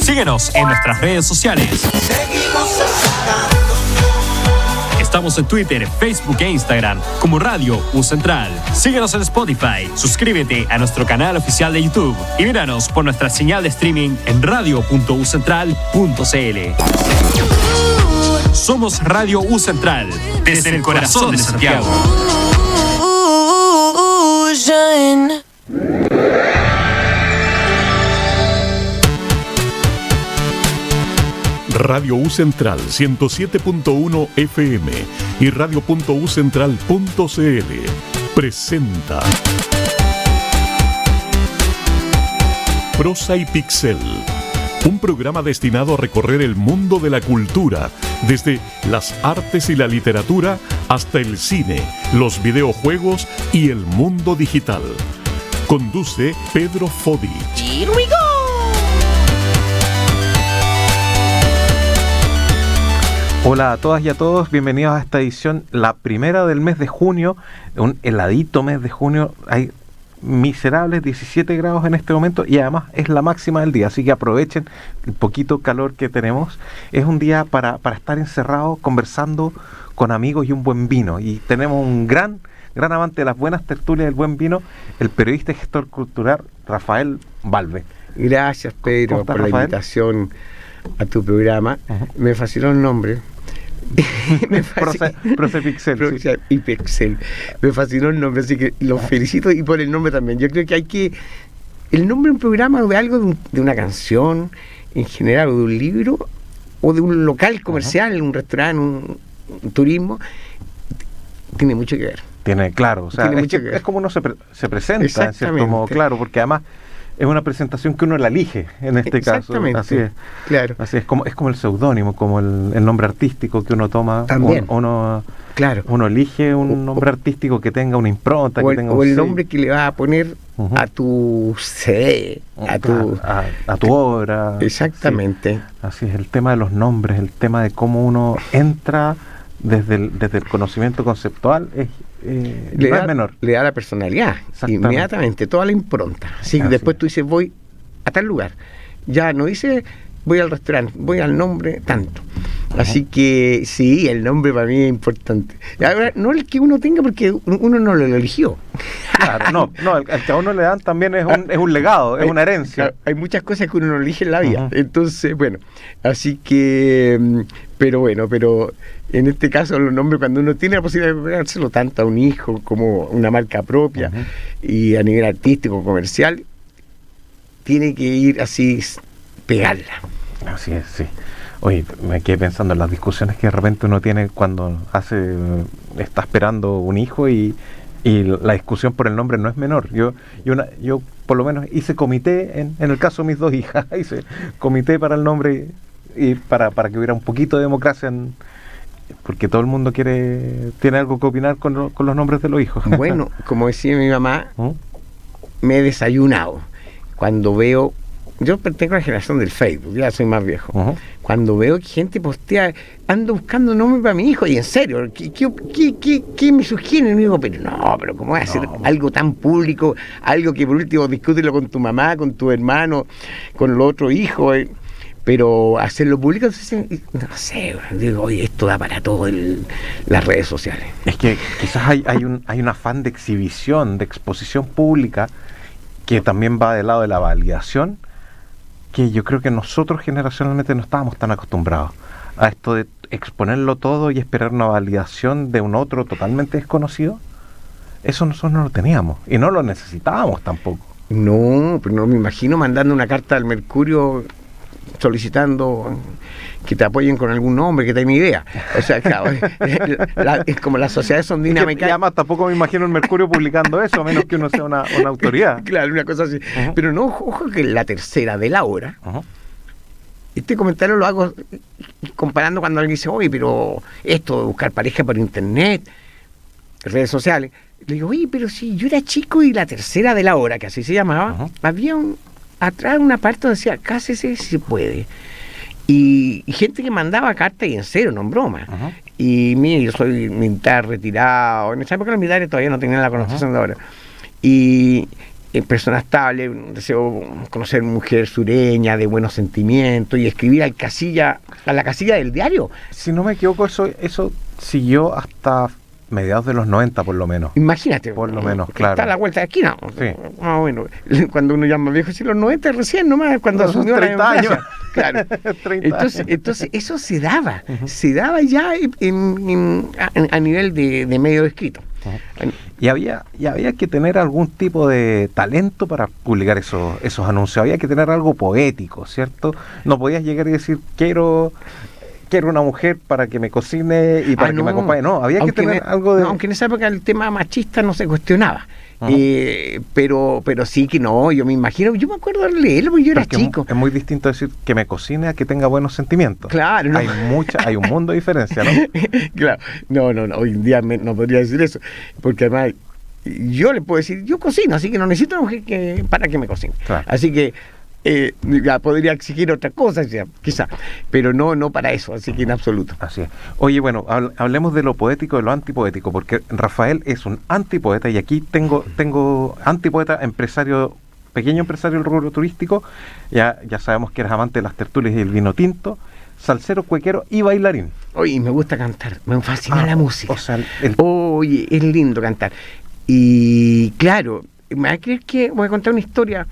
Síguenos en nuestras redes sociales. Estamos en Twitter, Facebook e Instagram como Radio U Central. Síguenos en Spotify, suscríbete a nuestro canal oficial de YouTube y míranos por nuestra señal de streaming en radio.ucentral.cl. Somos Radio U Central, desde el corazón de Santiago. Radio U Central 107.1 FM y radio.ucentral.cl presenta Prosa y Pixel, un programa destinado a recorrer el mundo de la cultura, desde las artes y la literatura hasta el cine, los videojuegos y el mundo digital. Conduce Pedro Fodich. Here we go. Hola a todas y a todos, bienvenidos a esta edición, la primera del mes de junio, un heladito mes de junio, hay miserables 17 grados en este momento y además es la máxima del día, así que aprovechen el poquito calor que tenemos. Es un día para estar encerrados, conversando con amigos y un buen vino, y tenemos un gran amante de las buenas tertulias del buen vino, el periodista y gestor cultural Rafael Valve. Gracias, Pedro, por la invitación a tu programa. Uh-huh. Me fascinó el nombre. Prosepixel. Sí. Y Pixel. Me fascinó el nombre, así que los felicito, y por el nombre también. Yo creo que hay que... El nombre de un programa o de algo, de una canción en general, o de un libro, o de un local comercial, un restaurante, un turismo, tiene mucho que ver. Claro, o sea, es como uno se presenta, en cierto modo, claro, porque además es una presentación que uno la elige, en este caso. Así es. Claro. Así es como el seudónimo, como el nombre artístico que uno toma. También. Uno elige un nombre artístico que tenga una impronta. O el nombre que le vas a poner a tu CD, a tu obra. Exactamente. Sí. Así es, el tema de los nombres, el tema de cómo uno entra desde el conocimiento conceptual es menor. Le da la personalidad, inmediatamente, toda la impronta. Así que después tú dices, voy a tal lugar. Ya no dice, voy al restaurante, voy al nombre, tanto. Así que sí, el nombre para mí es importante. Ahora, no el que uno tenga, porque uno no lo eligió. Claro, no, el que a uno le dan también es un legado, es una herencia. Hay muchas cosas que uno no elige en la vida. Entonces, bueno, así que, pero en este caso los nombres, cuando uno tiene la posibilidad de pegárselo tanto a un hijo como una marca propia, y a nivel artístico, comercial, tiene que ir así, pegarla. Así es, sí. Oye, me quedé pensando en las discusiones que de repente uno tiene cuando está esperando un hijo, y la discusión por el nombre no es menor. Yo por lo menos hice comité, en el caso de mis dos hijas, hice comité para el nombre, y para que hubiera un poquito de democracia, porque todo el mundo tiene algo que opinar con los nombres de los hijos. Bueno, como decía mi mamá, me he desayunado cuando veo... Yo pertenezco a la generación del Facebook, ya soy más viejo. Cuando veo que gente postea, ando buscando nombre para mi hijo, y en serio, ¿qué me sugieren? Y digo, pero ¿cómo voy a hacer algo tan público? Algo que por último discútelo con tu mamá, con tu hermano, con el otro hijo, pero hacerlo público, entonces, no sé, digo, oye, esto da para todo las redes sociales. Es que quizás hay un afán de exhibición, de exposición pública, que también va del lado de la validación, que yo creo que nosotros generacionalmente no estábamos tan acostumbrados a esto de exponerlo todo y esperar una validación de un otro totalmente desconocido. Eso nosotros no lo teníamos y no lo necesitábamos tampoco. No, pero no me imagino mandando una carta al Mercurio solicitando que te apoyen con algún nombre, que tenga idea. O sea, claro, es como las sociedades son dinámicas. Y además tampoco me imagino el Mercurio publicando eso, a menos que uno sea una autoridad. Claro, una cosa así. Pero no, ojo que la tercera de la hora, este comentario lo hago comparando cuando alguien dice, oye, pero esto de buscar pareja por internet, redes sociales. Le digo, oye, pero si yo era chico y la tercera de la hora, que así se llamaba, había atrás una parte donde decía, cásese si se puede. Y gente que mandaba cartas, y en serio, no en broma. Y mire, yo soy militar retirado. En esa época los militares todavía no tenían la connotación de ahora. Y persona estable, deseo conocer mujer sureña, de buenos sentimientos, y escribir a la casilla del diario. Si no me equivoco, eso siguió hasta mediados de los 90 por lo menos. Imagínate. Por lo menos, claro. Está a la vuelta de esquina. Sí. Bueno, cuando uno llama viejo, si los 90 recién nomás, cuando asumió la 30 años. Claro. 30 Entonces eso se daba ya a nivel de medio escrito. Y había que tener algún tipo de talento para publicar esos anuncios. Había que tener algo poético, ¿cierto? No podías llegar y decir, quiero una mujer para que me cocine y para que me acompañe. No, había que tener algo de... No, aunque en esa época el tema machista no se cuestionaba. Pero sí que no, yo me imagino, yo me acuerdo de leerlo porque yo era chico. Es muy distinto decir que me cocine a que tenga buenos sentimientos. Claro, no. Hay un mundo de diferencia, ¿no? Claro, no, hoy en día no podría decir eso, porque además yo le puedo decir, yo cocino, así que no necesito una mujer para que me cocine. Claro. Así que ya podría exigir otras cosas, quizá, pero no para eso, así que en absoluto. Así es. Oye, bueno, hablemos de lo poético, de lo antipoético, porque Rafael es un antipoeta, y aquí tengo antipoeta, empresario, pequeño empresario del rubro turístico, ya sabemos que eres amante de las tertulias y el vino tinto, salsero, cuequero y bailarín. Oye, me gusta cantar, me fascina la música. O sea, oye, es lindo cantar. Y claro, me va a creer que voy a contar una historia.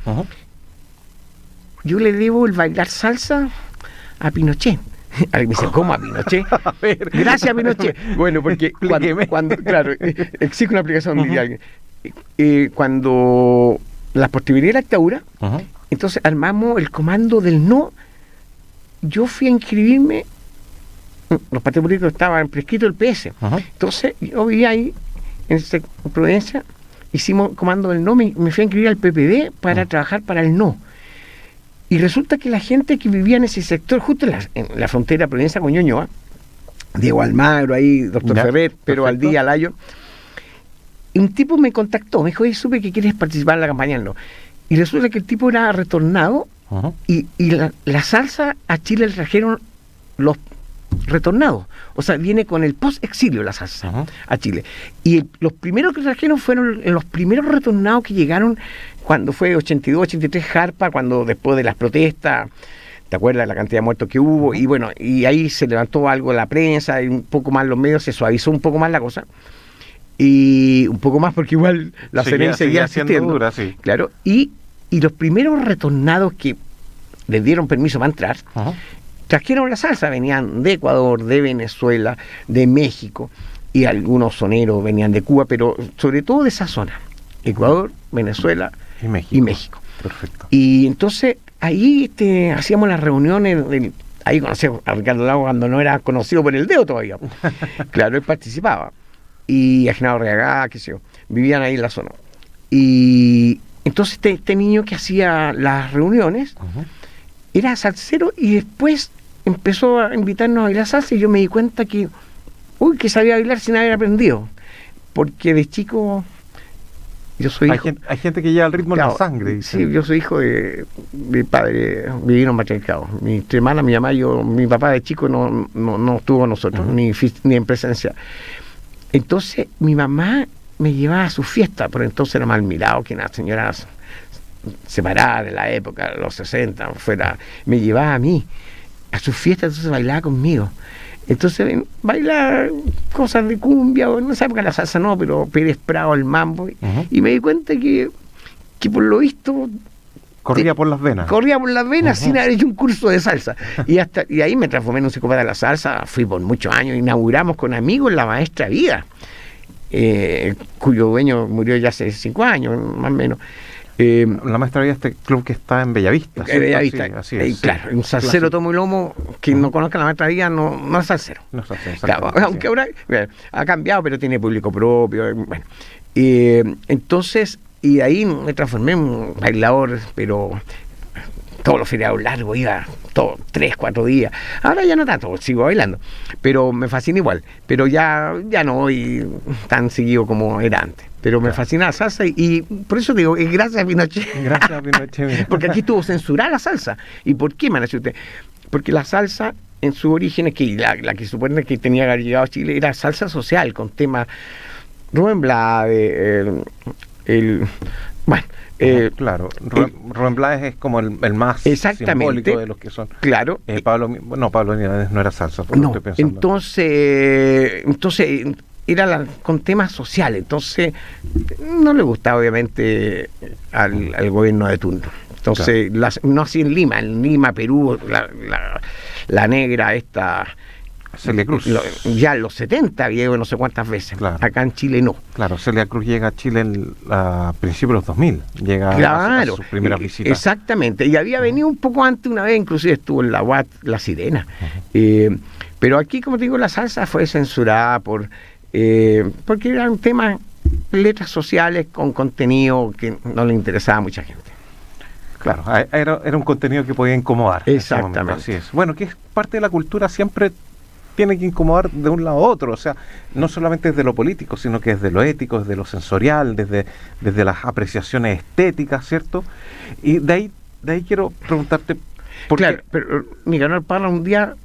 Yo le debo el bailar salsa a Pinochet. A mí me dice, ¿cómo a Pinochet? A ver, gracias a Pinochet. Bueno, porque cuando claro, exige una aplicación de alguien. Cuando la posterioridad de la dictadura, entonces armamos el comando del no. Yo fui a inscribirme, los partidos políticos estaban prescritos del PS. Entonces yo vivía ahí, en Providencia, hicimos comando del no, me fui a inscribir al PPD para trabajar para el no. Y resulta que la gente que vivía en ese sector, justo en la frontera Providencia con Ñuñoa, Diego Almagro ahí, doctor Ferrer, pero al día Alayo, un tipo me contactó, me dijo, oye, supe que quieres participar en la campaña del no. Y resulta que el tipo era retornado, y la salsa a Chile le trajeron los retornados. O sea, viene con el post-exilio la salsa a Chile. Y los primeros que trajeron fueron los primeros retornados que llegaron cuando fue 82, 83 Jarpa, cuando después de las protestas, ¿te acuerdas de la cantidad de muertos que hubo? Y bueno, y ahí se levantó algo la prensa, y un poco más los medios, se suavizó un poco más la cosa. Y un poco más porque igual la CNI seguía siendo dura, sí. Claro, y los primeros retornados que les dieron permiso para entrar, trajeron la salsa, venían de Ecuador, de Venezuela, de México, y algunos soneros venían de Cuba, pero sobre todo de esa zona, Ecuador, Venezuela y México. Perfecto. Y entonces ahí hacíamos las reuniones, ahí conocí a Ricardo Lago cuando no era conocido por el dedo todavía. Claro, él participaba. Y a Genaro Reagá, qué sé yo, vivían ahí en la zona. Y entonces este niño que hacía las reuniones era salsero, y después empezó a invitarnos a bailar salsa, y yo me di cuenta que sabía bailar sin haber aprendido, porque de chico yo soy hay gente que lleva el ritmo en la sangre. Sí, yo soy hijo de mi padre, vivieron matriarcados. Mi hermana, mi mamá, mi papá de chico no estuvo con nosotros, ni en presencia. Entonces mi mamá me llevaba a su fiesta, pero entonces era mal mirado que una señora separada de la época, de los 60, me llevaba a mí a sus fiestas, entonces bailaba conmigo. Entonces bailaba cosas de cumbia, o en esa época la salsa no, pero Pérez Prado, el mambo, y me di cuenta que por lo visto corría por las venas sin haber hecho un curso de salsa. Y ahí me transformé en un psicópata de la salsa. Fui por muchos años, inauguramos con amigos la Maestra Vida, cuyo dueño murió ya hace 5 años más o menos. La Maestra Vida, este club que está en Bellavista. Bellavista, así es, claro, un salsero tomo y lomo. Quien no conozca la Maestra Vida no es salsero. No es salsero, claro, aunque ahora ha cambiado, pero tiene público propio. Bueno, entonces, y ahí me transformé en un bailador, pero todos los feriados largos, iba 3, 4 días. Ahora ya no tanto, sigo bailando, pero me fascina igual. Pero ya no voy tan seguido como era antes. Pero me fascina la salsa, y por eso digo, gracias a Pinochet. Gracias a Pinochet. Porque aquí estuvo censurada la salsa. ¿Y por qué, me dice usted? Porque la salsa, en su origen, es que la que supone que tenía que haber llegado a Chile, era salsa social, con temas Rubén Blades, bueno, Claro, Rubén Blades es como el más simbólico de los que son. Claro. Pablo Milanés no era salsa, no, estoy pensando. Entonces era con temas sociales, entonces no le gustaba obviamente al gobierno de turno. Entonces, claro. No así en Lima, Perú, la negra esta... Celia Cruz. Ya en los 70 llegó no sé cuántas veces. Claro. Acá en Chile no. Claro, Celia Cruz llega a Chile a principios de los 2000. Llega a sus primeras visitas. Exactamente. Y había venido un poco antes una vez, inclusive estuvo en la UAT, La Sirena. Pero aquí, como te digo, la salsa fue censurada porque era un tema, letras sociales con contenido que no le interesaba a mucha gente. Claro, era un contenido que podía incomodar. Exactamente. Así es. Bueno, que es parte de la cultura, siempre tiene que incomodar de un lado a otro, o sea, no solamente desde lo político, sino que desde lo ético, desde lo sensorial, desde las apreciaciones estéticas, ¿cierto? Y de ahí quiero preguntarte... Claro, pero Nicanor Parra un día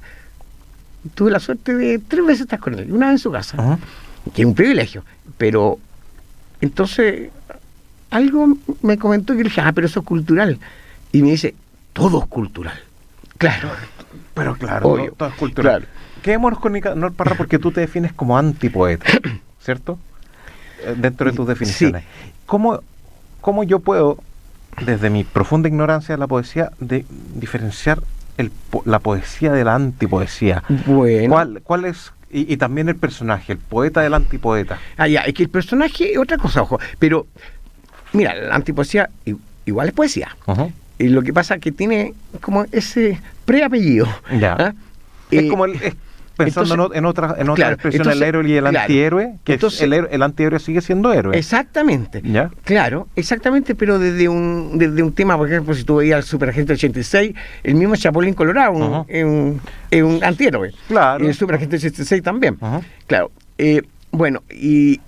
tuve la suerte de 3 veces estar con él, una vez en su casa, que es un privilegio, pero entonces algo me comentó que le dije, pero eso es cultural, y me dice, todo es cultural. Claro. Pero claro, todo es cultural. Claro. Quedémonos con Nicanor Parra porque tú te defines como antipoeta, ¿cierto? Dentro de tus definiciones. Sí. ¿Cómo yo puedo, desde mi profunda ignorancia de la poesía, diferenciar la poesía de la antipoesía? Bueno. ¿Cuál es, y también el personaje, el poeta del antipoeta? Es que el personaje es otra cosa, ojo. Pero, mira, la antipoesía igual es poesía. Y lo que pasa es que tiene como ese preapellido. Ya. Es como pensando entonces, en otra claro, expresión, entonces, el héroe y el antihéroe, que entonces, el antihéroe sigue siendo héroe. Exactamente. ¿Ya? Claro, exactamente, pero desde un tema, por ejemplo, si tú veías al Superagente 86, el mismo Chapulín Colorado es un antihéroe. Claro. Y el Superagente 86 también. Claro. Bueno, y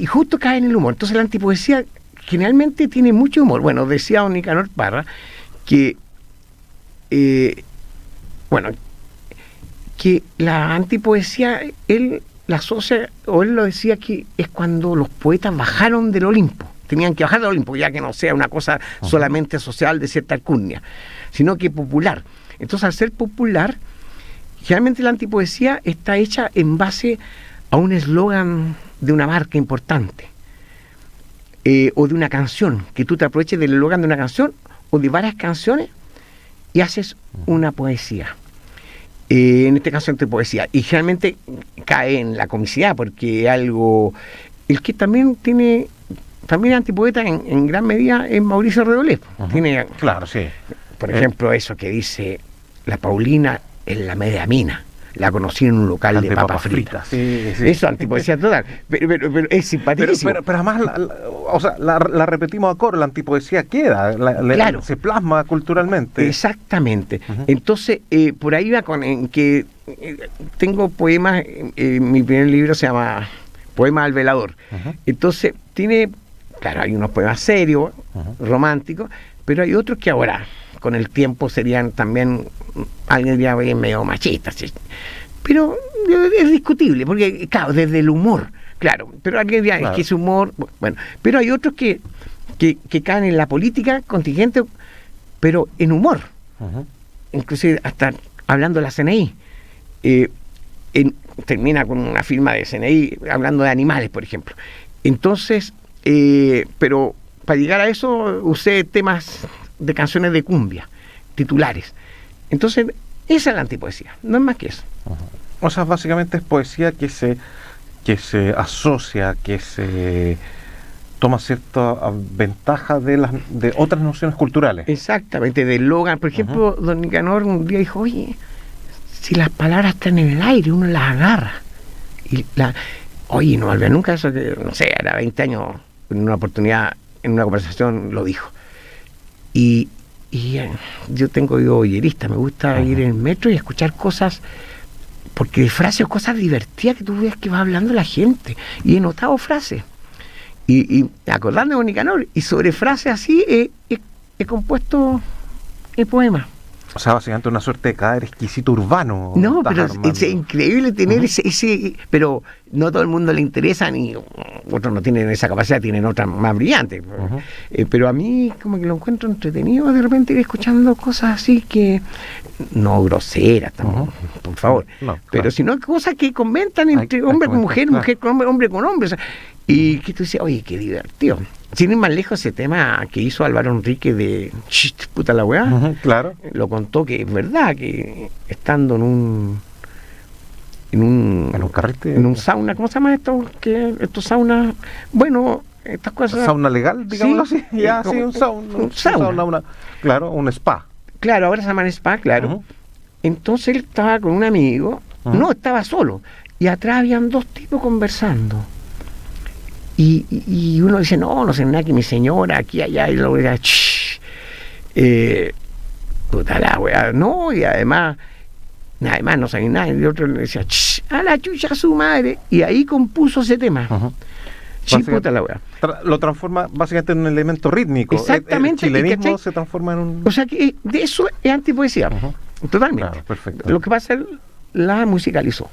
justo cae en el humor. Entonces la antipoesía generalmente tiene mucho humor. Bueno, decía don Nicanor Parra que que la antipoesía, él la asocia, o él lo decía, que es cuando los poetas bajaron del Olimpo, tenían que bajar del Olimpo, ya que no sea una cosa solamente social de cierta alcurnia, sino que popular. Entonces, al ser popular, generalmente la antipoesía está hecha en base a un eslogan de una marca importante, o de una canción, que tú te aproveches del eslogan de una canción, o de varias canciones, y haces una poesía. En este caso entre poesía, y generalmente cae en la comicidad, porque algo, el que también es antipoeta en gran medida es Mauricio Redolé. Tiene, claro, sí. Por ejemplo, eso que dice, la Paulina en la media mina, la conocí en un local de papas fritas. Sí. Eso es antipoesía total, pero es simpaticísimo. Pero además, la repetimos a coro, la antipoesía queda, claro, se plasma culturalmente. Exactamente. Entonces, por ahí va en que tengo poemas, mi primer libro se llama Poemas al Velador. Entonces, claro, hay unos poemas serios, románticos, pero hay otros que ahora, con el tiempo, serían también, alguien diría, medio machistas. Pero es discutible, porque, claro, desde el humor, claro, pero alguien diría, claro, es que es humor, bueno, pero hay otros que caen en la política contingente, pero en humor. Inclusive hasta hablando de la CNI. Termina con una firma de CNI hablando de animales, por ejemplo. Entonces, pero para llegar a eso usé temas de canciones de cumbia, titulares. Entonces, esa es la antipoesía, no es más que eso. O sea, básicamente es poesía que se asocia, que se toma cierta ventaja de otras nociones culturales. Exactamente, de Logan. Por ejemplo, don Nicanor un día dijo, oye, si las palabras están en el aire, uno las agarra. Oye, no olvidé nunca eso, que no sé, era 20 años, en una oportunidad, en una conversación lo dijo. Y yo tengo oído oyerista, me gusta ir en el metro y escuchar cosas, porque de frases, cosas divertidas que tú ves que va hablando la gente, y he notado frases, y acordando de Nicanor, y sobre frases así he compuesto el poema. O sea, básicamente una suerte de cadáver exquisito urbano. No, pero es increíble tener ese... Pero no todo el mundo le interesa, ni otros no tienen esa capacidad, tienen otras más brillantes. Pero a mí como que lo encuentro entretenido de repente ir escuchando cosas así que... No groseras, por favor. No, claro. Pero sino cosas que comentan entre hombre con mujer, claro. Mujer con hombre, hombre con hombre. O sea, y que tú dices, oye, qué divertido. Sin ir más lejos, ese tema que hizo Álvaro Enrique de puta la weá, claro. Lo contó que es verdad, que estando en un carrete, en un sauna, ¿cómo se llama esto? Estos saunas, bueno, estas cosas. ¿Sauna legal, digámoslo así? Ya, sí, un sauna. Claro, un spa. Claro, ahora se llaman spa, claro. Entonces él estaba con un amigo, no, estaba solo, y atrás habían dos tipos conversando. Y uno dice, no sé nada, que mi señora, aquí, allá, y luego dice, puta la weá, no, y además no sabía nada, y el otro le decía, a la chucha su madre, y ahí compuso ese tema. Puta la weá. Lo transforma básicamente en un elemento rítmico. Exactamente. El chilenismo se transforma en un... O sea que de eso es antipoesía, totalmente. Claro, perfecto. Lo que pasa es la musicalizó.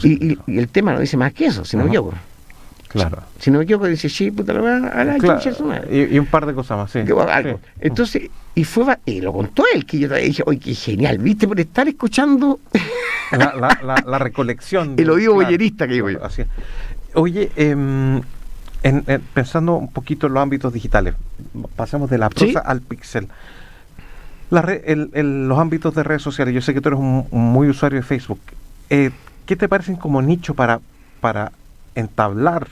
Y el tema no dice más que eso, si no me equivoco. Claro. Si no me equivoco, dice, puta la weá, a la chucha su madre. Y un par de cosas más, sí. Algo. Sí. Entonces, y lo contó él, que yo dije, oye, qué genial, ¿viste? Por estar escuchando la recolección. El oído boyerista que digo yo. Así es. Oye, pensando un poquito en los ámbitos digitales, pasemos de la prosa al pixel. Los ámbitos de redes sociales, yo sé que tú eres un muy usuario de Facebook. ¿Qué te parecen como nicho para entablar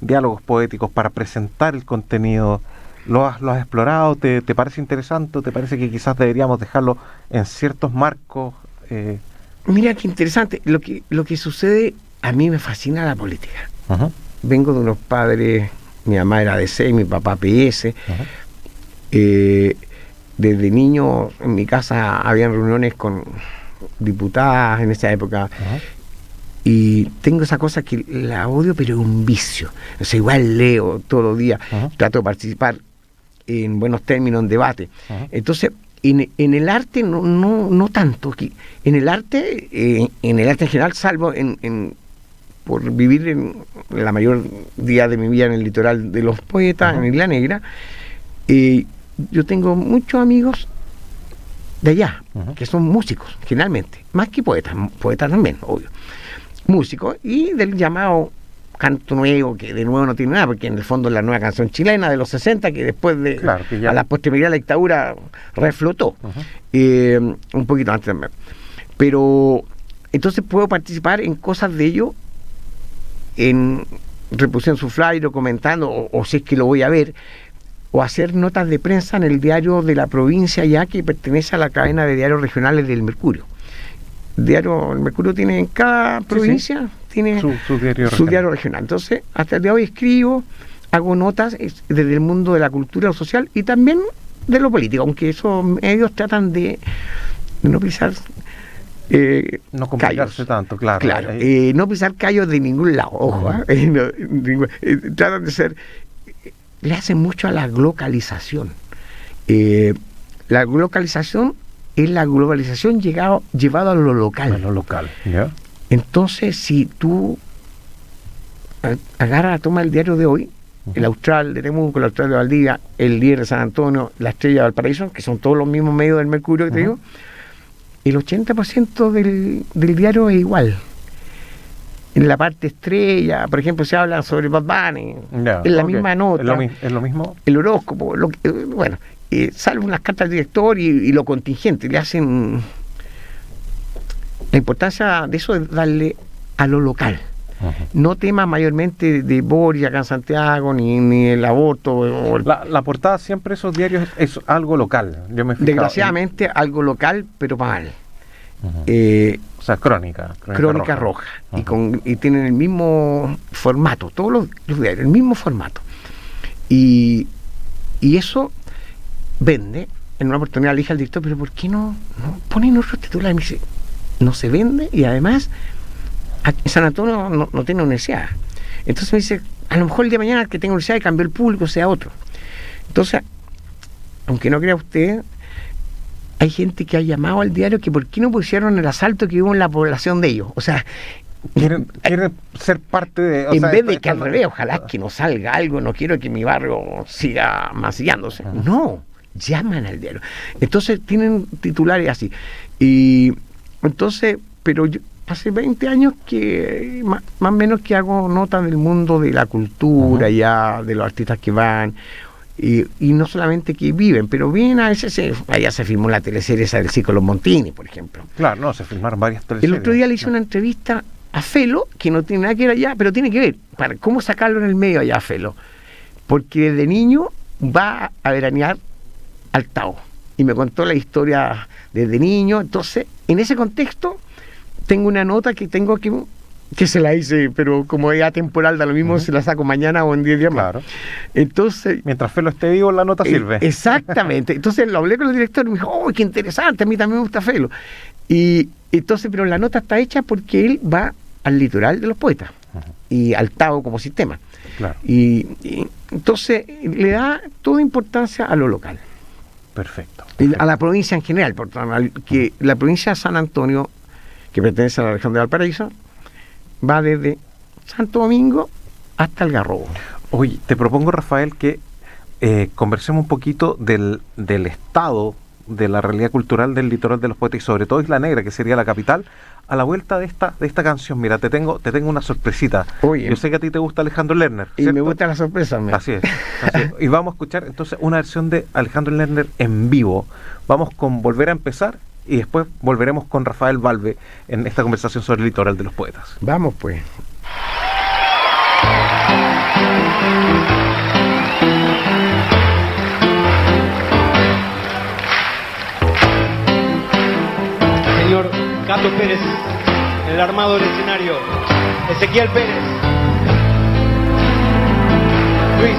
diálogos poéticos, para presentar el contenido? ¿Lo has explorado? ¿Te parece interesante? ¿Te parece que quizás deberíamos dejarlo en ciertos marcos? Mira qué interesante. Lo que sucede, a mí me fascina la política. Vengo de unos padres, mi mamá era DC y mi papá PS. Desde niño en mi casa habían reuniones con diputadas en esa época. Y tengo esa cosa que la odio, pero es un vicio. O sea, igual leo todos los días, trato de participar en buenos términos, en debate. Entonces, en el arte no tanto. En el arte en general, salvo por vivir en la mayor día de mi vida en el litoral de los poetas, en Isla Negra, yo tengo muchos amigos de allá, que son músicos, generalmente, más que poetas también, obvio. Músicos, y del llamado canto nuevo, que de nuevo no tiene nada, porque en el fondo es la nueva canción chilena de los 60, que después de a la posterioridad de la dictadura reflotó, un poquito antes también. Pero entonces puedo participar en cosas de ellos, en reproducción su flyer o comentando, o si es que lo voy a ver, o hacer notas de prensa en el diario de la provincia ya, que pertenece a la cadena de diarios regionales del Mercurio. El Mercurio tiene en cada provincia tiene su diario regional. Entonces, hasta el día de hoy escribo, hago notas desde el mundo de la cultura, lo social y también de lo político, aunque esos medios tratan de no pisar no complicarse tanto, claro. No pisar callos de ningún lado, ojo, tratan de ser, le hacen mucho a la globalización. La globalización es la globalización llevado a lo local. ¿Ya? Entonces, si tú agarras, toma el diario de hoy, el Austral de Temuco, el Austral de Valdivia, el Líder de San Antonio, la Estrella de Valparaíso, que son todos los mismos medios del Mercurio que te digo, el 80% del diario es igual. En la parte estrella, por ejemplo, se habla sobre Bad Bunny, en la misma nota. ¿Es lo mismo? El horóscopo, salvo unas cartas al director y lo contingente, le hacen... La importancia de eso es darle a lo local. No temas mayormente de Boris acá en Santiago, ni el aborto. La portada siempre esos diarios es algo local. Yo me he fijado. Desgraciadamente algo local, pero mal. O sea, crónica roja. Y tienen el mismo formato, todos los diarios, el mismo formato. Y eso vende. En una oportunidad le dije al director, pero ¿por qué no ponen otros titulares? Me dice, no se vende, y además San Antonio no tiene universidad. Entonces me dice, a lo mejor el día de mañana que tenga universidad y cambió el público, sea otro. Entonces, aunque no crea usted, hay gente que ha llamado al diario que por qué no pusieron el asalto que hubo en la población de ellos. O sea, quieren ser parte de... en vez de que al revés, ojalá que no salga algo, no quiero que mi barrio siga masillándose. No, llaman al diario. Entonces tienen titulares así. Y entonces, pero yo hace 20 años que más o menos que hago nota del mundo de la cultura, ya de los artistas que van, y no solamente que viven, pero bien a veces allá se filmó la teleserie esa del Circo Los Montini, por ejemplo. Claro, no, se filmaron varias teleseries. El otro día le hice una entrevista a Felo, que no tiene nada que ver allá, pero tiene que ver, para cómo sacarlo en el medio allá a Felo. Porque desde niño va a veranear al Tao. Y me contó la historia desde niño. Entonces, en ese contexto, tengo una nota que tengo que se la hice, pero como es atemporal, da lo mismo, se la saco mañana o en 10 días más. Claro. Entonces, mientras Felo esté vivo, la nota sirve. Exactamente. Entonces lo hablé con el director y me dijo, ¡oh, qué interesante! A mí también me gusta Felo. Y entonces, pero la nota está hecha porque él va al litoral de los poetas y al Tao como sistema. Claro. Y entonces le da toda importancia a lo local. Perfecto. A la provincia en general, que la provincia de San Antonio, que pertenece a la región de Valparaíso, va desde Santo Domingo hasta el Garrobo. Oye, te propongo, Rafael, que conversemos un poquito del estado de la realidad cultural del litoral de los poetas y sobre todo Isla Negra, que sería la capital, a la vuelta de esta canción. Mira, te tengo una sorpresita. Oye, yo sé que a ti te gusta Alejandro Lerner, y ¿cierto? me gusta la sorpresa. Así es. Y vamos a escuchar entonces una versión de Alejandro Lerner en vivo. Vamos con Volver a Empezar y después volveremos con Rafael Valve en esta conversación sobre el litoral de los poetas. Vamos pues. Señor Cato Pérez, el armado del escenario, Ezequiel Pérez, Luis.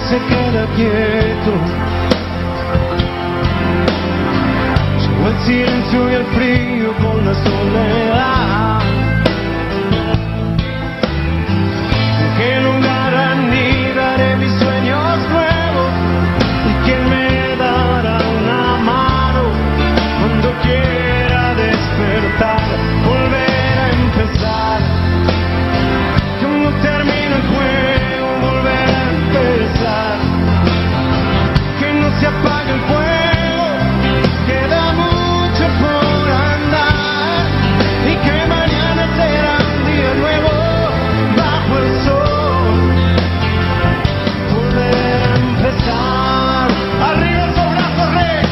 Se queda quieto, llegó el silencio y el frío con la soledad. ¿En qué lugar anidaré mis sueños nuevos? ¿Y quién me dará una mano cuando quiera despertar, volver a empezar? Yo no termino el juego, volver a empezar. Que no se apague el fuego, queda mucho por andar, y que mañana será un día nuevo bajo el sol. Volver a empezar, arriba esos brazos, rey.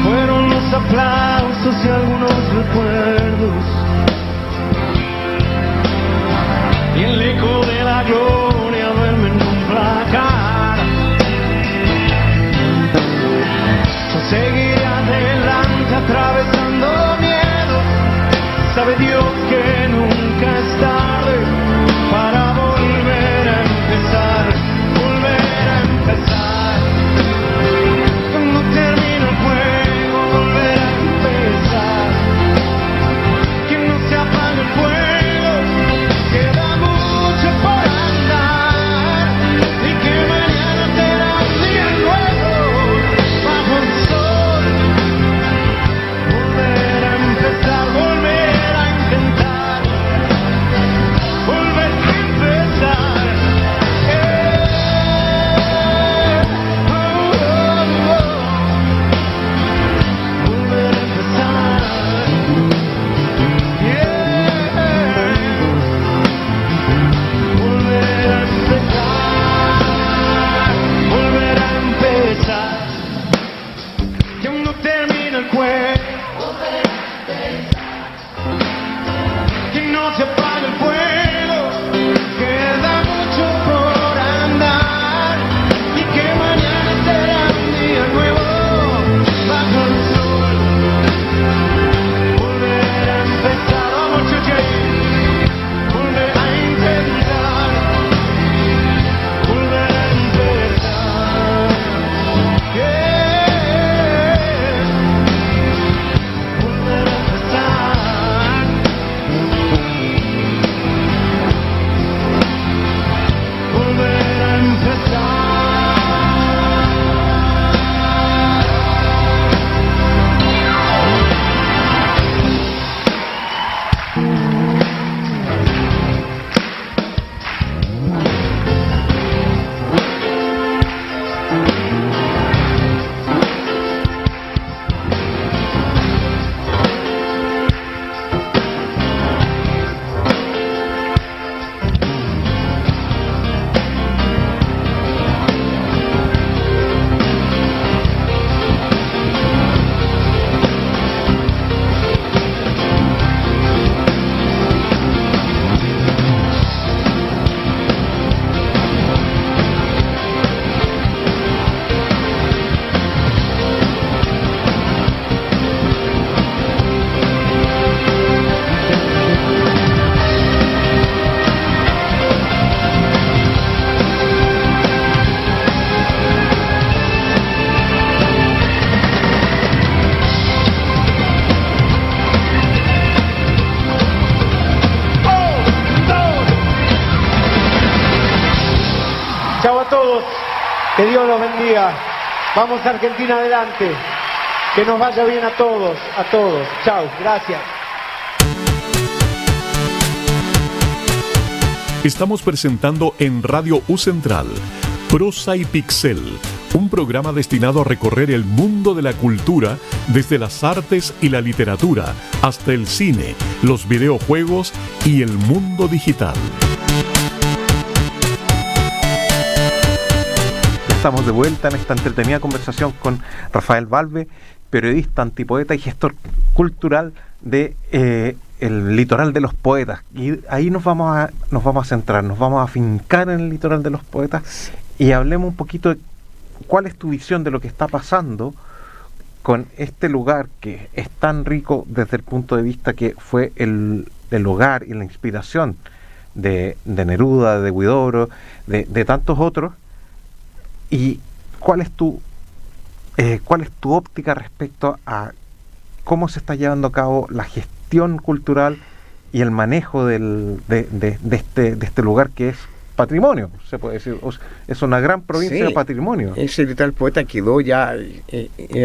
Fueron los aplausos y algunos recuerdos, y el eco de la gloria duerme en un placar. Yo seguiré adelante atravesando miedos. Sabe Dios que nunca es tarde para volver a empezar, volver a empezar. Cuando termine el juego, volver a empezar. Que no se apague el fuego, queda mucho por andar, y que mañana será un día nuevo bajo el sol. Volver a empezar, volver a intentar. día. Vamos Argentina adelante. Que nos vaya bien a todos, a todos. Chau, gracias. Estamos presentando en Radio U Central Prosa y Pixel, un programa destinado a recorrer el mundo de la cultura desde las artes y la literatura hasta el cine, los videojuegos y el mundo digital. Estamos de vuelta en esta entretenida conversación con Rafael Valve, periodista, antipoeta y gestor cultural de el Litoral de los Poetas. Y ahí nos vamos a centrar, nos vamos a afincar en el Litoral de los Poetas y hablemos un poquito de cuál es tu visión de lo que está pasando con este lugar que es tan rico desde el punto de vista que fue el hogar y la inspiración de Neruda, de Huidobro, de tantos otros. ¿Y cuál es tu óptica respecto a cómo se está llevando a cabo la gestión cultural y el manejo de este lugar que es patrimonio, se puede decir? Es una gran provincia de patrimonio. Ese Litoral Poeta quedó ya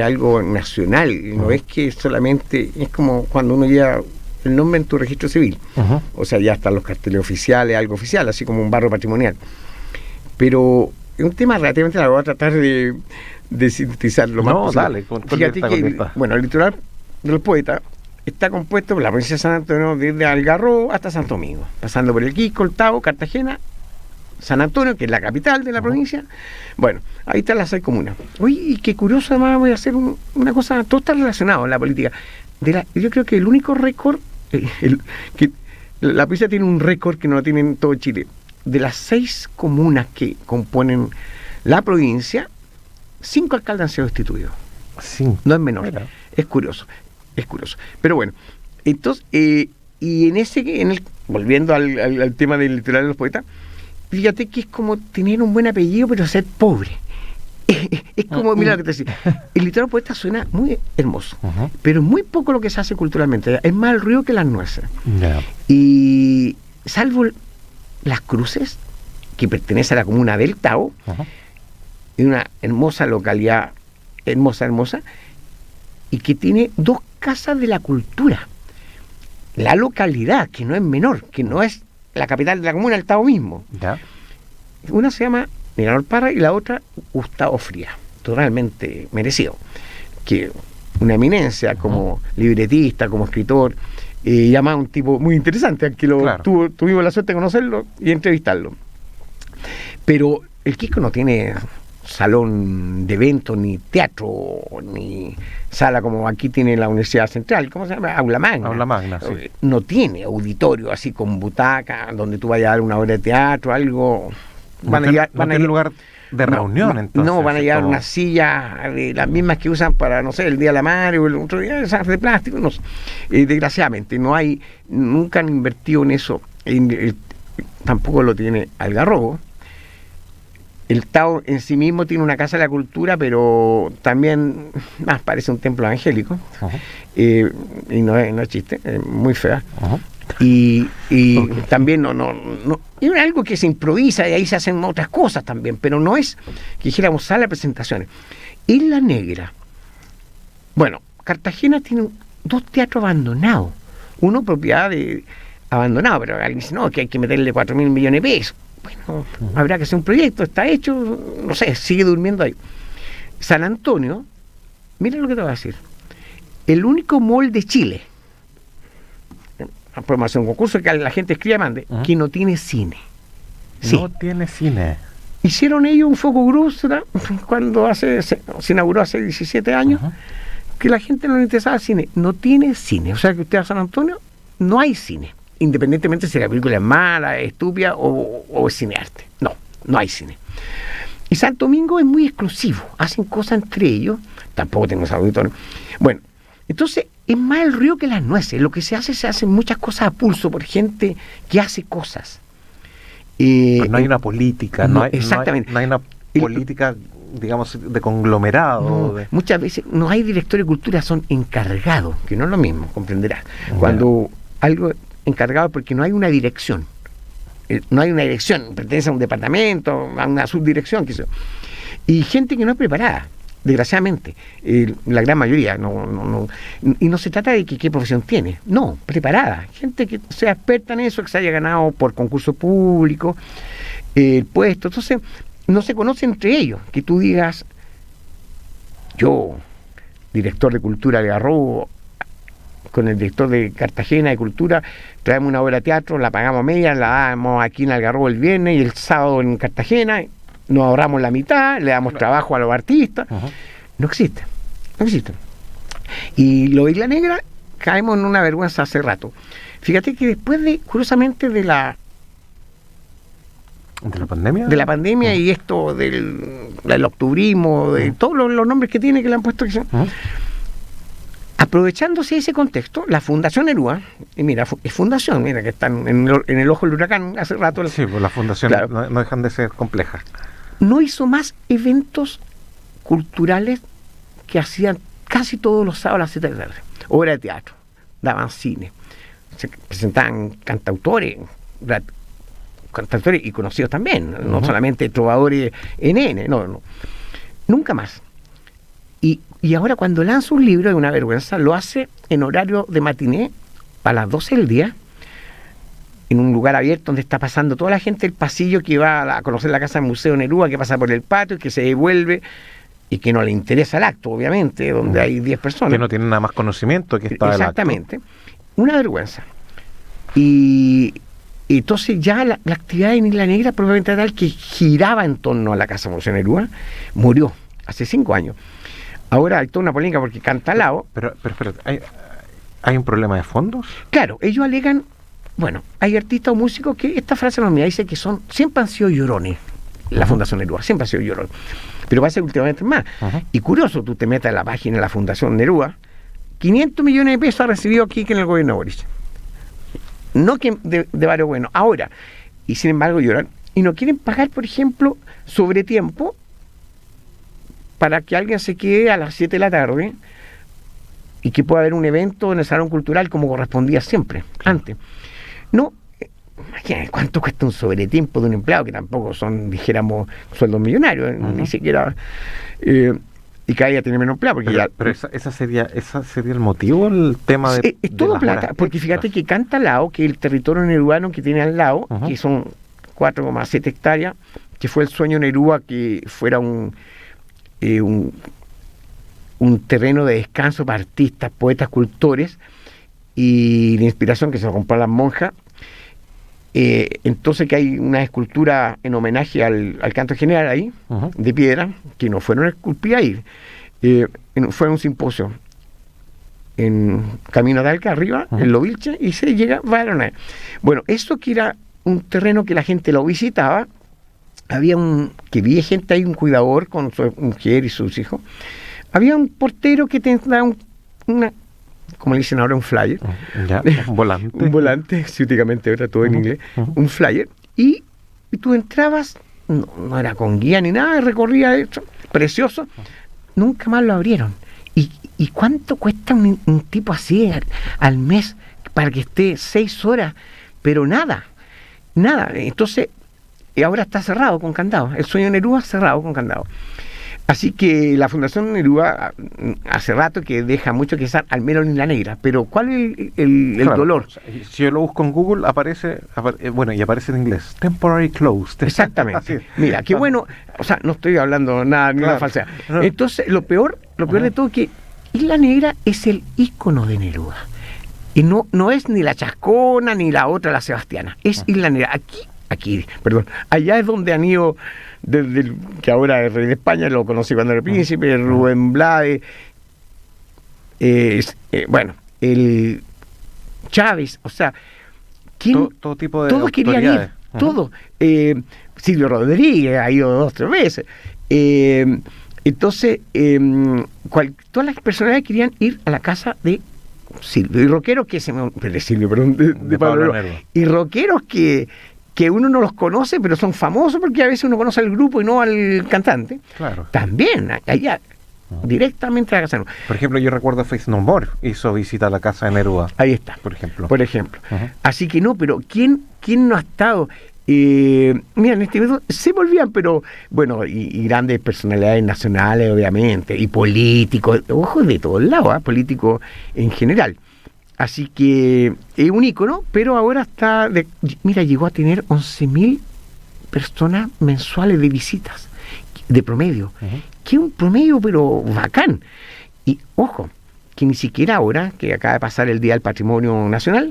algo nacional, no es que solamente, es como cuando uno lleva el nombre en tu registro civil, o sea, ya están los carteles oficiales, algo oficial, así como un barrio patrimonial. Pero es un tema relativamente largo, voy a tratar de sintetizar lo más posible. Dale, fíjate que, bueno, el Litoral de los Poetas está compuesto por la provincia de San Antonio, desde Algarrobo hasta Santo Domingo, pasando por el Quisco, el Tabo, Cartagena, San Antonio, que es la capital de la provincia. Bueno, ahí están las 6 comunas. Oye, y qué curioso, además voy a hacer una cosa, todo está relacionado en la política. Yo creo que el único récord, que la provincia tiene un récord que no lo tiene en todo Chile. De las 6 comunas que componen la provincia, 5 alcaldes han sido destituidos. Sí. No es menor. Mira. Es curioso. Pero bueno, entonces, volviendo al tema del Litoral de los Poetas, fíjate que es como tener un buen apellido, pero ser pobre. Es como, mira lo que te decía, el Litoral Poeta suena muy hermoso, pero muy poco lo que se hace culturalmente. Es más el río que las nueces. Y salvo Las Cruces, que pertenece a la comuna del Tao, es una hermosa localidad, hermosa, y que tiene 2 casas de la cultura. La localidad, que no es menor, que no es la capital de la comuna, el Tao mismo. ¿Ya? Una se llama Nicanor Parra y la otra Gustavo Frías, totalmente merecido. Que una eminencia como libretista, como escritor, y además un tipo muy interesante, al que tuvimos la suerte de conocerlo y entrevistarlo. Pero el Quisco no tiene salón de eventos, ni teatro, ni sala como aquí tiene la Universidad Central, ¿cómo se llama? Aula Magna. Aula Magna, sí. No tiene auditorio así con butaca, donde tú vayas a dar una obra de teatro, algo. Van a llevar lugar de reunión, entonces. No, van a llevar unas sillas de las mismas que usan para, no sé, el Día de la Madre o el otro día, esas de plástico, no sé. Desgraciadamente, nunca han invertido en eso. Tampoco lo tiene Algarrobo. El Tao en sí mismo tiene una casa de la cultura, pero también más parece un templo evangélico. Y no es chiste, es muy fea. Y también no es algo que se improvisa y ahí se hacen otras cosas también, pero no es que dijéramos sala de presentaciones. Isla Negra, bueno, Cartagena tiene 2 teatros abandonados, uno propiedad de abandonado, pero alguien dice no, que hay que meterle 4.000 millones de pesos. Bueno, habrá que hacer un proyecto, está hecho, no sé, sigue durmiendo ahí. San Antonio, mira lo que te voy a decir, el único mall de Chile, podemos hacer un concurso que la gente escriba y mande, que no tiene cine. Sí. No tiene cine. Hicieron ellos un foco cruz cuando se inauguró hace 17 años, que la gente no le interesaba el cine. No tiene cine. O sea que usted a San Antonio no hay cine. Independientemente si la película es mala, es estúpida o es cinearte. No hay cine. Y Santo Domingo es muy exclusivo. Hacen cosas entre ellos. Tampoco tenemos auditorio. Bueno, entonces es más el río que las nueces. Lo que se hacen muchas cosas a pulso por gente que hace cosas. No hay una política, exactamente. No hay una política, digamos, de conglomerado. Muchas veces no hay director de cultura, son encargados, que no es lo mismo, comprenderás. Cuando algo encargado porque no hay una dirección. No hay una dirección, pertenece a un departamento, a una subdirección, quizás. Y gente que no es preparada, desgraciadamente, la gran mayoría, y no se trata de que qué profesión tiene, no, preparada, gente que sea experta en eso, que se haya ganado por concurso público, el puesto, entonces no se conoce entre ellos, que tú digas, yo, director de Cultura de Algarrobo, con el director de Cartagena de Cultura, traemos una obra de teatro, la pagamos media, la damos aquí en Algarrobo el viernes y el sábado en Cartagena, nos ahorramos la mitad, le damos trabajo a los artistas. No existe. Y lo de Isla Negra, caemos en una vergüenza hace rato. Fíjate que después curiosamente de la pandemia. De la pandemia y esto del octubrismo, de todos los nombres que tiene que le han puesto, aprovechándose de ese contexto, la Fundación Neruda, y mira, es fundación, mira que están en el ojo del huracán hace rato. Sí, pues las fundaciones claro, no dejan de ser complejas. No hizo más eventos culturales que hacían casi todos los sábados a las 7 de la tarde. Obra de teatro, daban cine, se presentaban cantautores y conocidos también, no solamente trovadores NN, no, nunca más. Y ahora cuando lanza un libro, es una vergüenza, lo hace en horario de matiné a las 12 del día, en un lugar abierto donde está pasando toda la gente del pasillo que va a conocer la casa del Museo Neruda, que pasa por el patio y que se devuelve y que no le interesa el acto, obviamente, donde hay 10 personas. Que no tienen nada más conocimiento que está exactamente. El acto. Una vergüenza. Y entonces ya la actividad en Isla Negra, probablemente tal, que giraba en torno a la casa del Museo Neruda, murió hace 5 años. Ahora hay toda una polémica porque Cantalao... Pero ¿hay un problema de fondos? Claro, ellos alegan... Bueno, hay artistas o músicos que esta frase no me dice que siempre han sido llorones, la Fundación Neruda, siempre han sido llorones. Pero parece que últimamente más. Y curioso, tú te metas en la página de la Fundación Neruda, 500 millones de pesos ha recibido aquí en el gobierno Boris. No que de varios buenos. Ahora, y sin embargo lloran, y no quieren pagar, por ejemplo, sobre tiempo, para que alguien se quede a las 7 de la tarde y que pueda haber un evento en el Salón Cultural como correspondía siempre, antes. No, imagínate cuánto cuesta un sobretiempo de un empleado, que tampoco son, dijéramos, sueldos millonarios, ni siquiera, y cada día tiene menos empleado. Porque pero esa sería el motivo, el tema de... Es todo plata, porque fíjate que Cantalao, que el territorio nerudano que tiene al lado, que son 4,7 hectáreas, que fue el sueño Neruda que fuera un terreno de descanso para artistas, poetas, cultores y de inspiración que se lo compró las monjas. Entonces que hay una escultura en homenaje al canto general ahí, de piedra, que no fueron esculpidas ahí. Fue un simposio en Camino de Alca arriba, en Lovilche, y se llega a bueno, eso que era un terreno que la gente lo visitaba, había que vi gente ahí, un cuidador con su mujer y sus hijos. Había un portero que te daba una, como le dicen ahora, un flyer. Un volante. Un volante, ciúticamente ahora todo en inglés. Un flyer. Y tú entrabas, no era con guía ni nada, recorría eso, precioso. Nunca más lo abrieron. ¿Y cuánto cuesta un tipo así al mes para que esté 6 horas? Pero nada. Entonces... Y ahora está cerrado con candado. El sueño Neruda cerrado con candado. Así que la Fundación Neruda hace rato que deja mucho que estar, al menos en Isla Negra. Pero ¿cuál es el dolor? Si yo lo busco en Google, aparece en inglés. Temporary closed. Exactamente. Mira, qué bueno. O sea, no estoy hablando nada, ni una falsedad. Entonces, lo peor de todo es que Isla Negra es el ícono de Neruda. Y no es ni la Chascona, ni la otra, la Sebastiana. Es Isla Negra. Allá es donde han ido, desde que ahora es rey de España, lo conocí cuando era príncipe, Rubén Blades, el Chávez, o sea, todo tipo de todos querían ir, todos. Silvio Rodríguez ha ido 2 o 3 veces. Entonces, todas las personalidades querían ir a la casa de Silvio. Y rockeros de Pablo Neruda. Y rockeros que uno no los conoce, pero son famosos porque a veces uno conoce al grupo y no al cantante. Claro. También, allá, directamente a la casa. Por ejemplo, yo recuerdo Faith No More hizo visita a la casa de Neruda. Ahí está. Por ejemplo. Así que no, pero ¿quién no ha estado? Mira, en este momento se volvían, pero bueno, y grandes personalidades nacionales, obviamente, y políticos, ojos de todos lados, políticos en general. Así que es un ícono, pero ahora mira, llegó a tener 11.000 personas mensuales de visitas, de promedio, que es un promedio, pero bacán. Y ojo, que ni siquiera ahora, que acaba de pasar el Día del Patrimonio Nacional,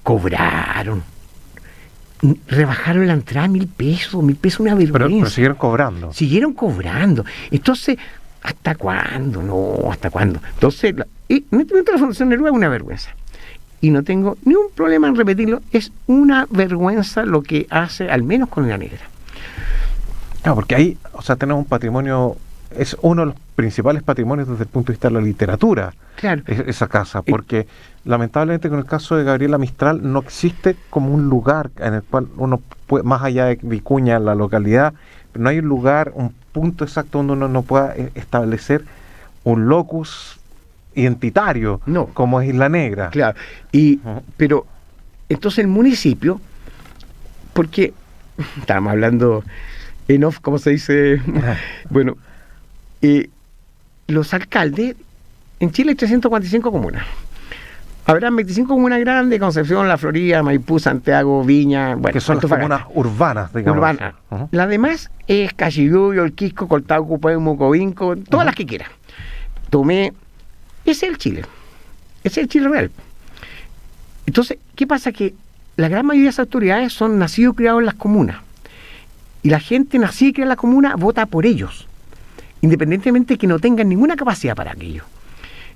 cobraron. Rebajaron la entrada $1.000, una vergüenza. Pero siguieron cobrando. Siguieron cobrando. Entonces, ¿hasta cuándo? No, ¿hasta cuándo? Entonces, en este momento la Fundación Neruda es una vergüenza. Y no tengo ni un problema en repetirlo. Es una vergüenza lo que hace, al menos con la negra. Claro, porque ahí, o sea, tenemos un patrimonio, es uno de los principales patrimonios desde el punto de vista de la literatura. Claro. Esa casa, porque lamentablemente con el caso de Gabriela Mistral no existe como un lugar en el cual uno puede, más allá de Vicuña, la localidad, no hay un lugar, un punto exacto donde uno no pueda establecer un locus identitario, no, como es Isla Negra. Claro, pero entonces el municipio, porque estábamos hablando en off, ¿cómo se dice? Bueno, los alcaldes, en Chile hay 345 comunas. Habrán 25 comunas grandes: Concepción, La Florida, Maipú, Santiago, Viña, bueno, que son las comunas urbanas, digamos. Urbanas. La demás es Cachiyuyo, El Quisco, Coltauco, Pueblo, Covinco, todas las que quieras. Tomé, ese es el Chile. Ese es el Chile real. Entonces, ¿qué pasa? Que la gran mayoría de esas autoridades son nacidos y criados en las comunas. Y la gente nacida y criada en la comuna vota por ellos, independientemente de que no tengan ninguna capacidad para aquello.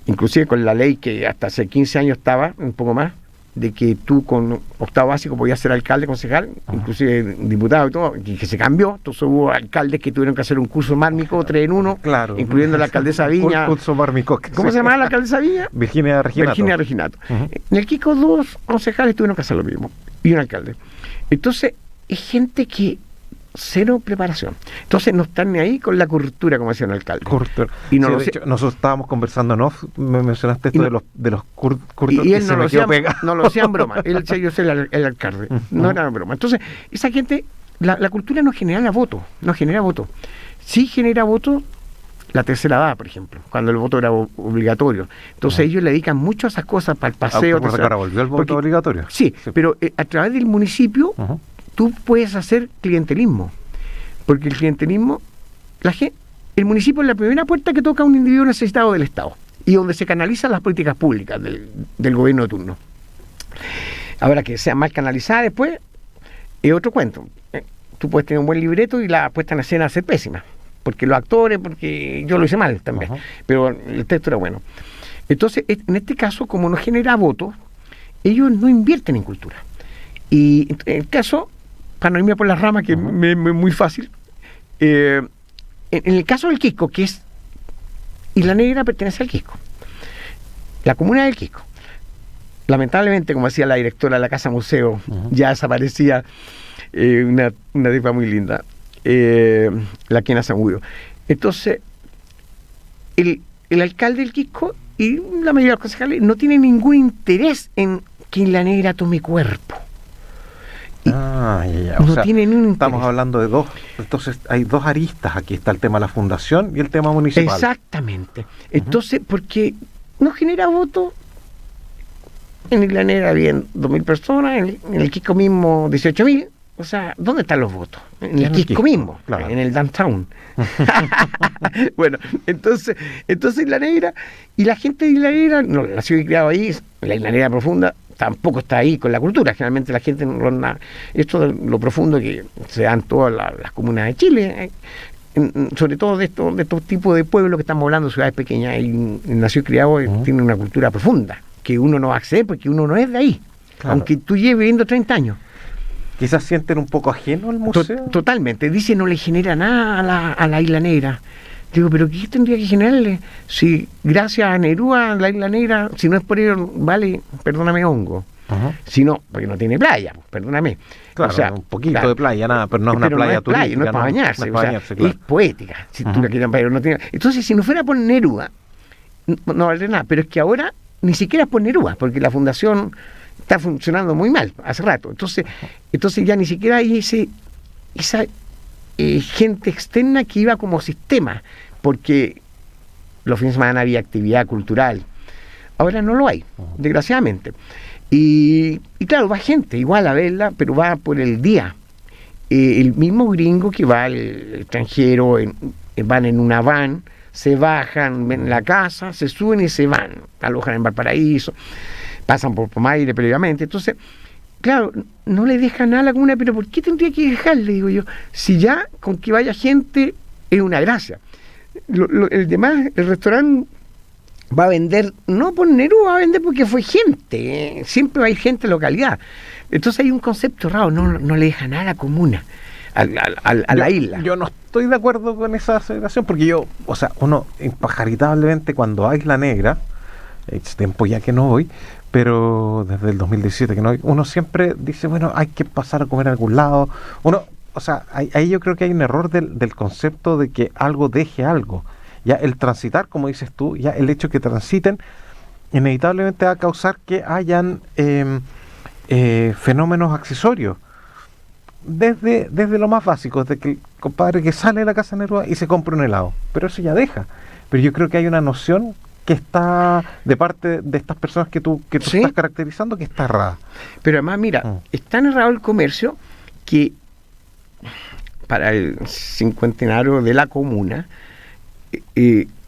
Inclusive con la ley que hasta hace 15 años estaba, un poco más, de que tú con octavo básico podías ser alcalde, concejal, inclusive diputado y todo, y que se cambió. Entonces hubo alcaldes que tuvieron que hacer un curso mármico 3 en 1, claro, incluyendo la alcaldesa Viña. Curso mármico. ¿Cómo se llamaba la alcaldesa Viña? Virginia Reginato. En el Quisco 2 concejales tuvieron que hacer lo mismo, y un alcalde. Entonces, es gente que cero preparación. Entonces no están ni ahí con la cultura, como decía un alcalde. Y no sí, hecho, nosotros estábamos conversando, ¿no? Me mencionaste esto de los curtos. Y él no lo hacía en broma. Él decía, yo soy el alcalde. No era en broma. Entonces, esa gente, la cultura no genera voto. No genera voto. Sí genera voto la tercera edad, por ejemplo, cuando el voto era obligatorio. Entonces ellos le dedican mucho a esas cosas, para el paseo. Ahora volvió el voto obligatorio. Sí, pero a través del municipio tú puedes hacer clientelismo, porque el clientelismo, el municipio es la primera puerta que toca a un individuo necesitado del Estado y donde se canalizan las políticas públicas del gobierno de turno. Ahora, que sea mal canalizada después es otro cuento. Tú puedes tener un buen libreto y la puesta en escena ser pésima, porque los actores, porque yo lo hice mal también, pero el texto era bueno. Entonces, en este caso, como no genera votos, ellos no invierten en cultura. Y en el caso, para no irme por las ramas, que es muy fácil, en el caso del Quisco, que es Isla Negra, pertenece al Quisco, la comuna del Quisco. Lamentablemente, como decía la directora de la Casa Museo, ya desaparecía, una tipa muy linda, la Quena Zamudio. Entonces, el alcalde del Quisco y la mayoría de los concejales no tienen ningún interés en que Isla Negra tome cuerpo. No, o sea, tiene ningún estamos interés. Hablando de dos, entonces hay dos aristas. Aquí está el tema de la fundación y el tema municipal. Exactamente. Entonces, porque no genera voto. En Isla Negra habían 2.000 personas, en el Quisco mismo 18.000. O sea, ¿dónde están los votos? En el Quisco mismo, claro. En el downtown. Bueno, entonces Isla Negra, y la gente de Isla Negra, no nació y criado ahí, la Isla Negra profunda tampoco está ahí con la cultura. Generalmente la gente esto de lo profundo que se da en todas las comunas de Chile, sobre todo de estos tipos de pueblos que estamos hablando, ciudades pequeñas, y nació y criado, tiene una cultura profunda, que uno no va a acceder porque uno no es de ahí, claro. Aunque tú lleves viviendo 30 años. Quizás sienten un poco ajeno al museo. Totalmente. Dice, no le genera nada a la Isla Negra. Digo, ¿pero qué tendría que generarle? Si gracias a Neruda, la Isla Negra, si no es por ello, vale, perdóname, hongo. Si no, porque no tiene playa, pues, perdóname. Claro, o sea, un poquito de playa, nada, pero no es una playa turística. No es para bañarse, no es, bañarse, claro. Es poética, si tú la quieres, pero no tiene. Entonces, si no fuera por Neruda, no valdría nada. Pero es que ahora ni siquiera es por Neruda, porque la fundación está funcionando muy mal hace rato. Entonces ya ni siquiera hay esa gente externa que iba como sistema, porque los fines de semana había actividad cultural. Ahora no lo hay, desgraciadamente. Y claro, va gente igual a verla, pero va por el día. El mismo gringo que va, el extranjero, van en una van, se bajan, ven la casa, se suben y se van, alojan en Valparaíso, pasan por Pomaire previamente. Entonces, claro, no le dejan nada a la comuna, pero ¿por qué tendría que dejarle, digo yo? Si ya con que vaya gente es una gracia. El demás, el restaurante va a vender, no por Nerúa, va a vender porque fue gente, siempre va a ir gente de localidad. Entonces hay un concepto raro, no le deja nada a la comuna, a la isla. Yo no estoy de acuerdo con esa aceleración, porque uno impajaritablemente cuando a Isla Negra, es tiempo ya que no voy, pero desde el 2017 que no voy, uno siempre dice, bueno, hay que pasar a comer a algún lado. Ahí yo creo que hay un error del concepto de que algo deje algo. Ya el transitar, como dices tú, ya el hecho que transiten, inevitablemente va a causar que hayan fenómenos accesorios. Desde lo más básico, desde que el compadre que sale de la casa Nerúa y se compra un helado. Pero eso ya deja. Pero yo creo que hay una noción que está de parte de estas personas que tú ¿Sí? estás caracterizando, que está errada. Pero además, mira, es tan errado el comercio que para el cincuentenario de la comuna,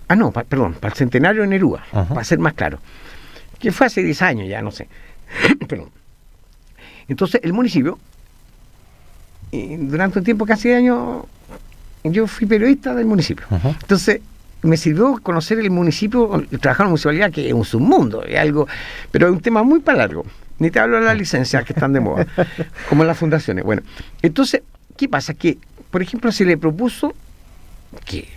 para el centenario de Nerúa, para ser más claro, que fue hace 10 años ya, no sé. Perdón. Entonces, el municipio, durante un tiempo, casi de año, yo fui periodista del municipio. Entonces, me sirvió conocer el municipio, trabajar en la municipalidad, que es un submundo, es algo, pero es un tema muy para largo. Ni te hablo de las licencias que están de moda, como en las fundaciones. Bueno, entonces, ¿qué pasa? Que, por ejemplo, se le propuso que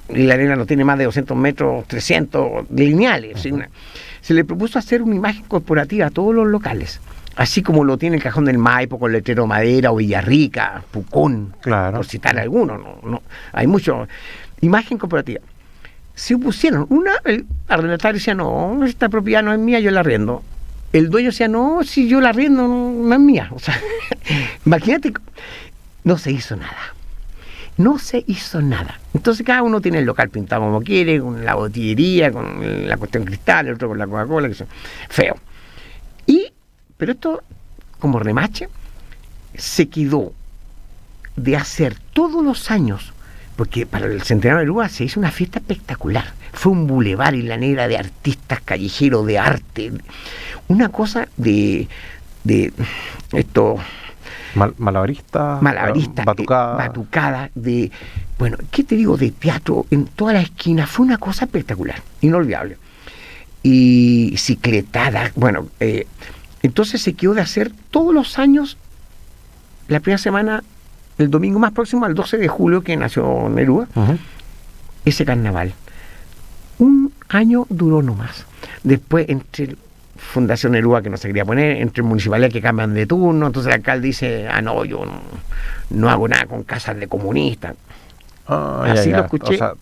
la arena no tiene más de 200 metros, 300 lineales. Se le propuso hacer una imagen corporativa a todos los locales, así como lo tiene el Cajón del Maipo con letrero Madera o Villarrica, Pucón, claro, por citar algunos. No, hay mucho. Imagen corporativa. Se opusieron. El arrendatario decía, no, esta propiedad no es mía, yo la arrendo. El dueño decía, no, si yo la arriendo, no es mía. O sea, imagínate, no se hizo nada. Entonces cada uno tiene el local pintado como quiere, con la botillería, con la cuestión cristal, el otro con la Coca-Cola, que son feo. Pero esto, como remache, se quedó de hacer todos los años, porque para el centenario de Nerúa se hizo una fiesta espectacular. Fue un bulevar Isla Negra de artistas callejeros, de arte, una cosa de esto. Malabarista, batucada, bueno, ¿qué te digo? De teatro en toda la esquina. Fue una cosa espectacular, inolvidable. Y cicletada, bueno, entonces se quedó de hacer todos los años, la primera semana, el domingo más próximo al 12 de julio que nació Nerúa, ese carnaval. Un año duró nomás. Después, entre Fundación Nerúa, que no se quería poner, entre municipalidades que cambian de turno, entonces el alcalde dice, no, yo no hago nada con casas de comunistas. Así lo escuché. O sea,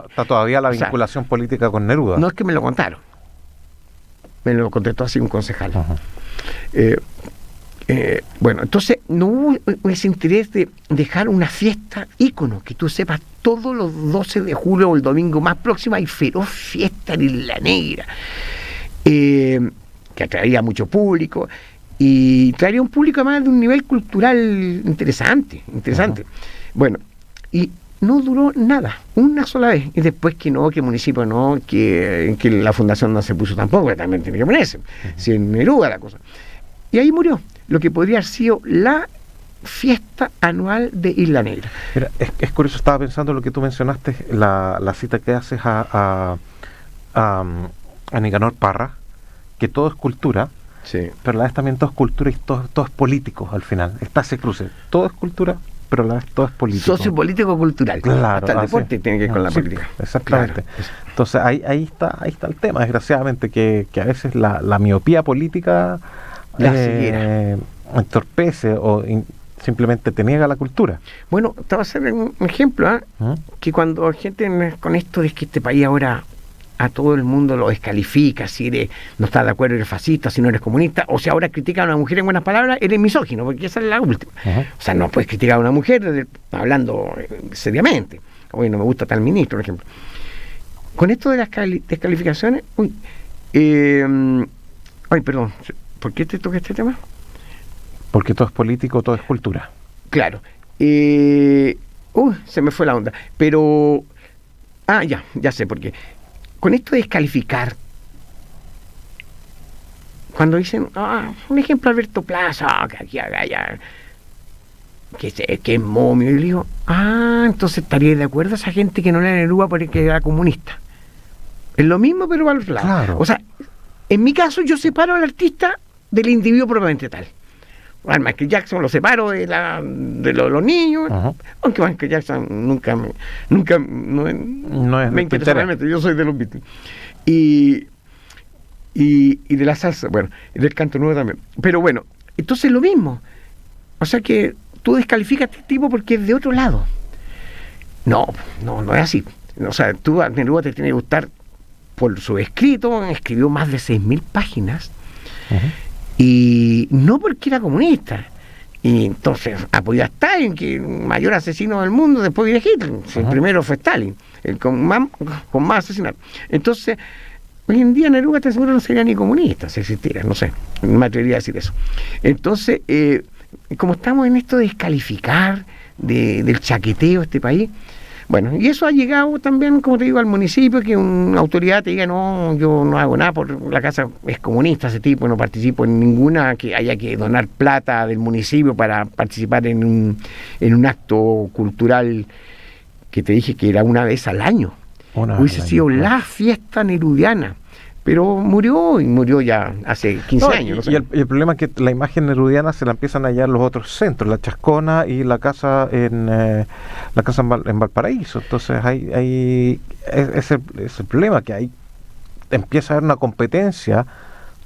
está todavía la vinculación política con Neruda. No es que me lo contaron, me lo contestó así un concejal. Bueno, entonces no hubo ese interés de dejar una fiesta ícono, que tú sepas, todos los 12 de julio o el domingo más próximo hay feroz fiesta en Isla Negra, que atraería mucho público y traería un público además de un nivel cultural interesante. Bueno, y no duró nada, una sola vez, y después que el municipio no, que la fundación no se puso tampoco, que también tenía que ponerse, si en Neruda la cosa. Y ahí murió lo que podría haber sido la fiesta anual de Isla Negra. Mira, es curioso, estaba pensando lo que tú mencionaste, la cita que haces a Nicanor Parra, que todo es cultura, sí, pero a la vez también todo es cultura y todo es político al final. Está ese cruce, todo es cultura, pero a la vez todo es político. Sociopolítico-cultural. Claro, hasta el deporte tiene que ver con la política. Exactamente. Claro. Entonces ahí está el tema, desgraciadamente, que a veces la miopía política entorpece o simplemente te niega la cultura. Bueno, te voy a hacer un ejemplo, que cuando gente con esto de que este país ahora a todo el mundo lo descalifica, si no estás de acuerdo eres fascista, si no eres comunista, o si ahora criticas a una mujer en buenas palabras, eres misógino, porque esa es la última. O sea, no puedes criticar a una mujer hablando seriamente. Oye, no me gusta tal ministro, por ejemplo. Con esto de las descalificaciones, perdón, ¿por qué te toca este tema? Porque todo es político, todo es cultura. Claro. Se me fue la onda. Pero, ya sé por qué. Con esto de descalificar, cuando dicen, un ejemplo, Alberto Plaza, que aquí allá, que es momio, y le digo, entonces estaría de acuerdo a esa gente que no lee Neruda porque era comunista. Es lo mismo, pero al otro lado. Claro. O sea, en mi caso, yo separo al artista del individuo propiamente tal. Al Michael Jackson lo separo de los niños, aunque Michael Jackson nunca me interesó realmente, yo soy de los Beatles. Y de la salsa, bueno, y del canto nuevo también. Pero bueno, entonces lo mismo. O sea que tú descalificas a este tipo porque es de otro lado. No es así. O sea, tú a Neruda te tiene que gustar por su escrito, escribió más de 6.000 páginas. Y no porque era comunista. Y entonces apoyó a Stalin, que es el mayor asesino del mundo después de Hitler. El primero fue Stalin, el con más asesinatos. Entonces, hoy en día Neruda te seguro no sería ni comunista si existiera, no sé, no me atrevería a decir eso. Entonces, como estamos en esto de descalificar, del chaqueteo de este país, bueno, y eso ha llegado también, como te digo, al municipio, que una autoridad te diga, no, yo no hago nada, por la casa es comunista ese tipo, no participo en ninguna, que haya que donar plata del municipio para participar en un acto cultural que te dije que era una vez al año. Hubiese sido la fiesta nerudiana, pero murió ya hace 15 años. No sé. Y el problema es que la imagen nerudiana se la empiezan a hallar los otros centros, la Chascona y la casa en Valparaíso. Entonces es el problema, que ahí empieza a haber una competencia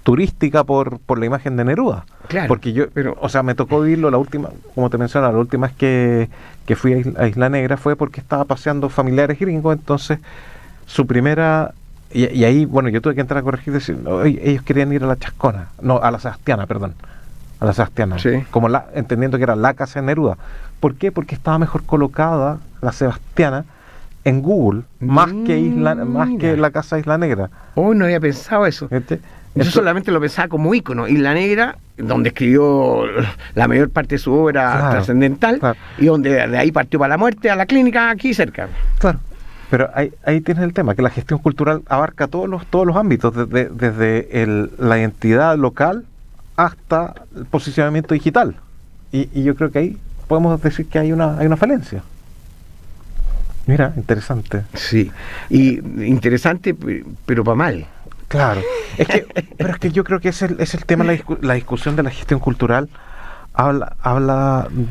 turística por la imagen de Neruda. Claro, porque me tocó vivirlo la última, como te mencionaba, la última vez que fui a Isla Negra fue porque estaba paseando familiares gringos, entonces su primera... Y ahí, bueno, yo tuve que entrar a corregir y decir, ellos querían ir a la Chascona, no, a la Sebastiana, perdón, a la Sebastiana, sí. Entendiendo que era la casa de Neruda. ¿Por qué? Porque estaba mejor colocada la Sebastiana en Google, más que la casa de Isla Negra. No había pensado eso. Yo solamente lo pensaba como ícono. Isla Negra, donde escribió la mayor parte de su obra trascendental, y donde de ahí partió para la muerte a la clínica aquí cerca. Claro. Pero ahí tienes el tema, que la gestión cultural abarca todos los ámbitos, desde la identidad local hasta el posicionamiento digital. Y yo creo que ahí podemos decir que hay una falencia. Mira, interesante. Sí, y interesante, pero para mal. Claro. Pero es que yo creo que es el tema, la discusión de la gestión cultural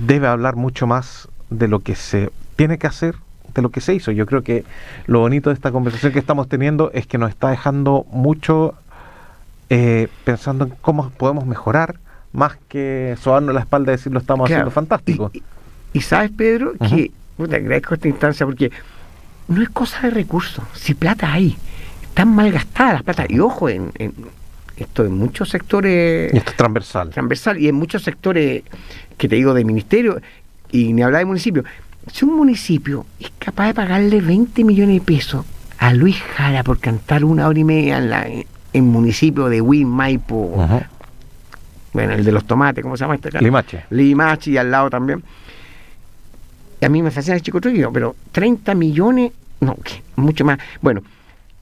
debe hablar mucho más de lo que se tiene que hacer, de lo que se hizo. Yo creo que lo bonito de esta conversación que estamos teniendo es que nos está dejando mucho pensando en cómo podemos mejorar, más que sobarnos la espalda y decir lo estamos haciendo fantástico. Y sabes, Pedro, que te agradezco esta instancia, porque no es cosa de recursos, si plata hay, están mal gastadas las plata. Y ojo, en esto en muchos sectores... Y esto es transversal. Y en muchos sectores, que te digo, de ministerio, y ni hablar de municipio. Si un municipio es capaz de pagarle 20 millones de pesos a Luis Jara por cantar 1 hora y media en municipio de Huin, Maipo, bueno, el de los tomates, ¿cómo se llama este? Limache, y al lado también. Y a mí me fascina el Chico Trujillo, pero 30 millones, no, mucho más. Bueno,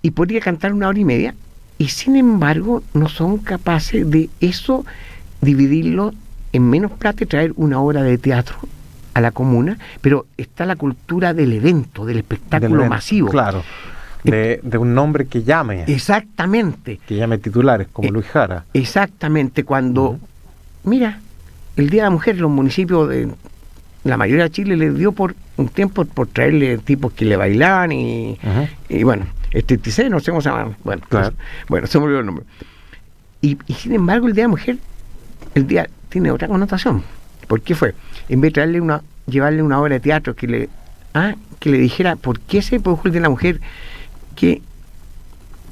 y podría cantar 1 hora y media, y sin embargo no son capaces de eso, dividirlo en menos plata y traer 1 hora de teatro a la comuna, pero está la cultura del evento, del espectáculo masivo. Claro, de un nombre que llame. Exactamente. Que llame titulares, como Luis Jara. Exactamente, cuando, mira, el Día de la Mujer, los municipios de la mayoría de Chile les dio por un tiempo por traerle tipos que le bailaban y bueno, TC, no sé cómo se llaman. Bueno, claro. Bueno, se me olvidó el nombre. Y sin embargo, el Día de la Mujer, el día tiene otra connotación. ¿Por qué fue? En vez de llevarle 1 hora de teatro que le dijera por qué se produjo el Día de la Mujer, que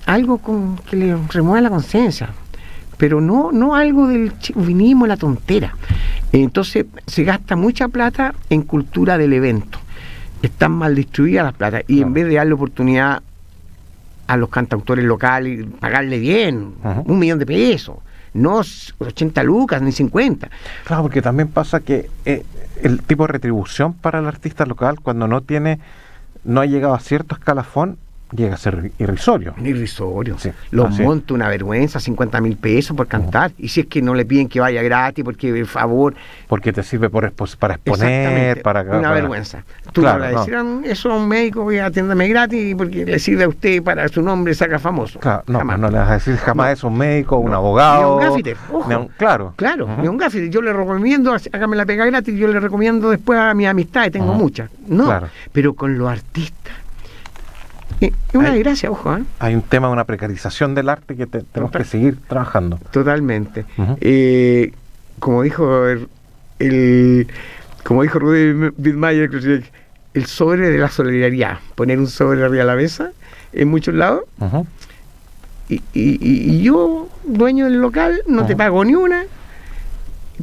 algo que le remueva la conciencia, pero no algo del chauvinismo, la tontera. Entonces se gasta mucha plata en cultura del evento. Están mal distribuidas las plata y en vez de darle oportunidad a los cantautores locales, pagarle bien, 1 millón de pesos, no 80 lucas ni 50. Claro, porque también pasa que el tipo de retribución para el artista local, cuando no ha llegado a cierto escalafón, llega a ser irrisorio. Irrisorio. Sí, Los monta una vergüenza, 50.000 pesos por cantar. Y si es que no le piden que vaya gratis, porque por favor. Porque te sirve para exponer, para vergüenza. Tú claro, le decían eso a un médico, voy a atiéndame gratis, porque le sirve a usted para su nombre, saca famoso. Claro, no le vas a decir jamás eso a un médico, un abogado. Ni a un gaffiter, ojo. Claro. Ni a un gaffiter. Yo le recomiendo, hágame la pega gratis, yo le recomiendo después a mi amistad, y tengo muchas. No, claro. Pero con los artistas. Es una desgracia, ojo. Hay un tema de una precarización del arte que tenemos que seguir trabajando. Totalmente. Como dijo Rudy Bittmayer, el sobre de la solidaridad. Poner un sobre arriba de la mesa en muchos lados. Y yo, dueño del local, no te pago ni una.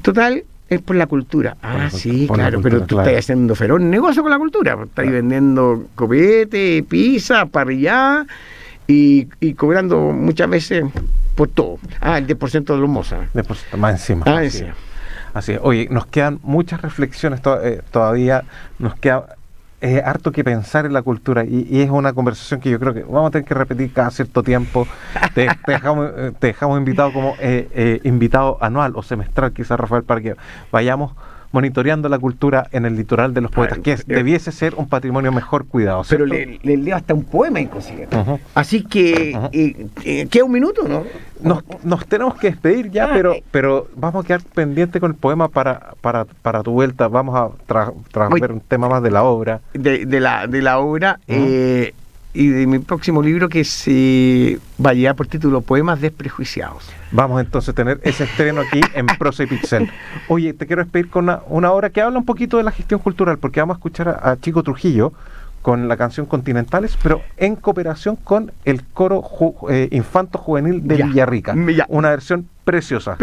Total, es por la cultura. Sí, claro, pero tú estás haciendo feroz negocio con la cultura. Estás vendiendo copete, pizza, parrillada y cobrando muchas veces por todo. El 10% de los mozas. Más encima. Así es. Oye, nos quedan muchas reflexiones todavía. Nos queda harto que pensar en la cultura y es una conversación que yo creo que vamos a tener que repetir cada cierto tiempo. Te dejamos invitado como invitado anual o semestral, quizás, Rafael, para que vayamos monitoreando la cultura en el litoral de los poetas, que debiese ser un patrimonio mejor cuidado, ¿cierto? Pero le leo hasta un poema inclusive. Así que queda un minuto, ¿no? Nos tenemos que despedir ya, pero vamos a quedar pendiente con el poema para tu vuelta. Vamos a ver un tema más de la obra. De la obra y de mi próximo libro, que se va a llevar por título Poemas Desprejuiciados. Vamos entonces a tener ese estreno aquí en Prosa y Pixel. Oye, te quiero despedir con una obra que habla un poquito de la gestión cultural, porque vamos a escuchar a Chico Trujillo con la canción Continentales, pero en cooperación con el coro Infanto Juvenil de Villarrica. Una versión preciosa.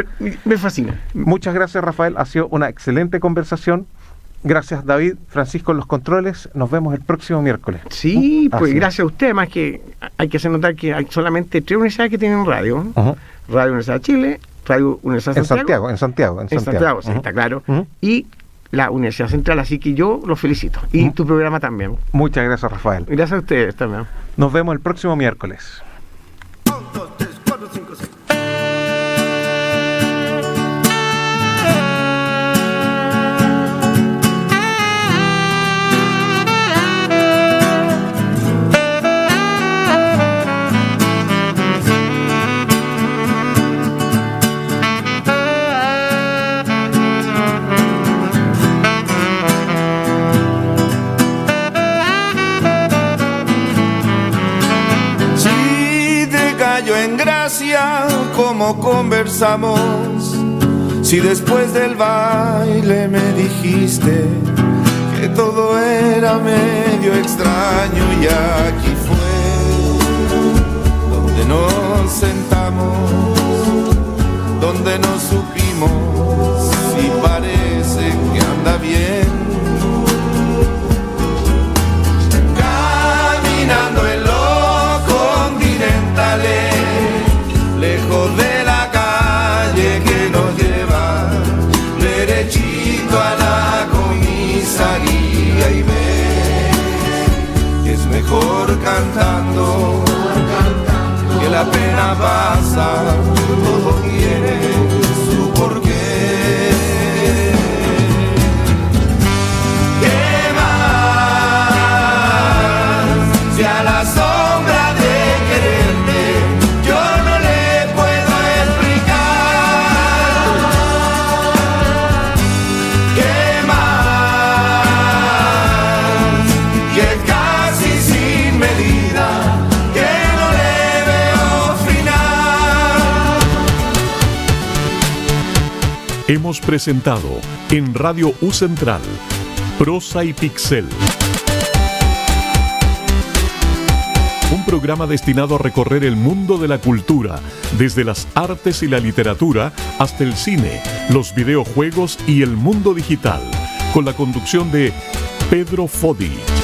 Me fascina. Muchas gracias, Rafael. Ha sido una excelente conversación. Gracias, David, Francisco en los controles. Nos vemos el próximo miércoles. Sí, pues gracias a usted. Además que hay que hacer notar que hay solamente 3 universidades que tienen radio. Radio Universidad de Chile, Radio Universidad de Santiago. En Santiago, sí, está claro. Y la Universidad Central, así que yo los felicito. Y tu programa también. Muchas gracias, Rafael. Gracias a ustedes también. Nos vemos el próximo miércoles. 1, 2, 3, 4, 5, 6. Como conversamos, si después del baile me dijiste que todo era medio extraño, y aquí fue donde nos sentamos, donde nos supimos si parece que anda bien, caminando en los continentales, lejos de la calle que nos lleva derechito a la comisaría, y ve que es mejor cantando, que la pena pasa, todo tiene su porqué. ¿Qué más? Si a la sombra de quererte yo no le puedo explicar. ¿Qué más? Que casi sin medida, que no le veo final. Hemos presentado en Radio U Central Prosa y Pixel, Un programa destinado a recorrer el mundo de la cultura, desde las artes y la literatura hasta el cine, los videojuegos y el mundo digital, con la conducción de Pedro Fodich.